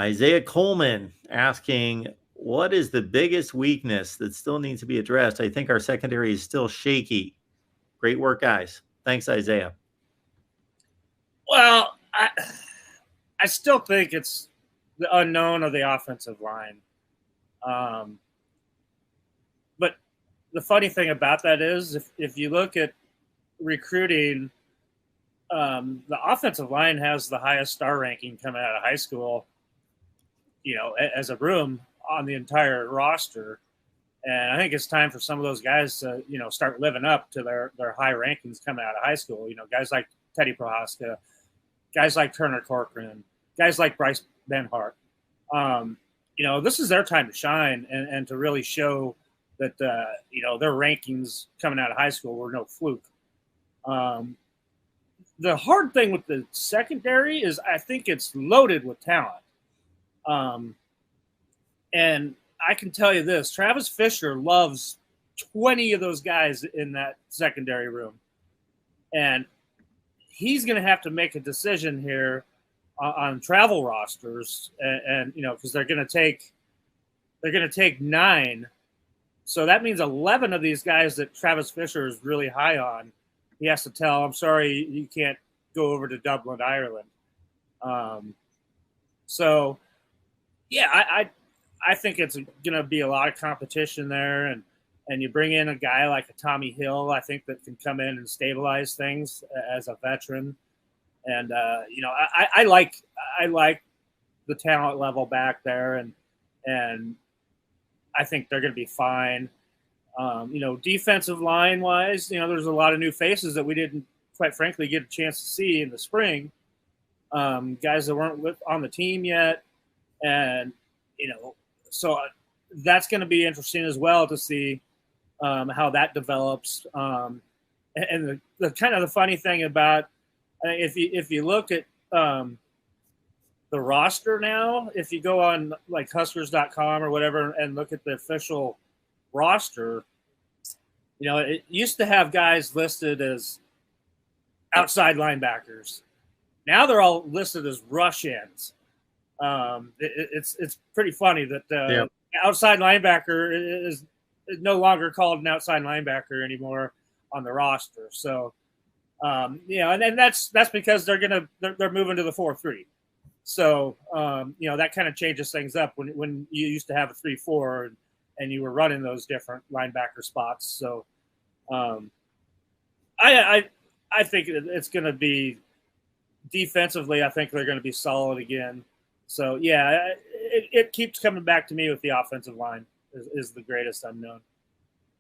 Isaiah Coleman asking, what is the biggest weakness that still needs to be addressed? I think our secondary is still shaky. Great work, guys. Thanks, Isaiah. Well, I still think it's the unknown of the offensive line. But the funny thing about that is if you look at recruiting, the offensive line has the highest star ranking coming out of high school, as a room on the entire roster. And I think it's time for some of those guys to, start living up to their high rankings coming out of high school. Guys like Teddy Prohaska, guys like Turner Corcoran, guys like Bryce Benhart. This is their time to shine and to really show that, their rankings coming out of high school were no fluke. The hard thing with the secondary is I think it's loaded with talent. And I can tell you this, Travis Fisher loves 20 of those guys in that secondary room. And he's going to have to make a decision here on travel rosters and because they're going to take 9. So that means 11 of these guys that Travis Fisher is really high on, he has to tell, I'm sorry, you can't go over to Dublin, Ireland. So yeah, I think it's going to be a lot of competition there, and you bring in a guy like a Tommy Hill, I think, that can come in and stabilize things as a veteran. And I like the talent level back there, and I think they're going to be fine. Defensive line wise, there's a lot of new faces that we didn't, quite frankly, get a chance to see in the spring. Guys that weren't on the team yet, and so that's going to be interesting as well to see how that develops. And the kind of the funny thing about if you look at the roster now, if you go on like Huskers.com or whatever and look at the official roster, it used to have guys listed as outside linebackers. Now they're all listed as rush ends. It's pretty funny that outside linebacker is no longer called an outside linebacker anymore on the roster. So, and that's because they're moving to the 4-3. So, that kind of changes things up when you used to have a 3-4 and you were running those different linebacker spots. So, I think it's going to be defensively. I think they're going to be solid again. So, yeah, it keeps coming back to me with the offensive line is the greatest unknown.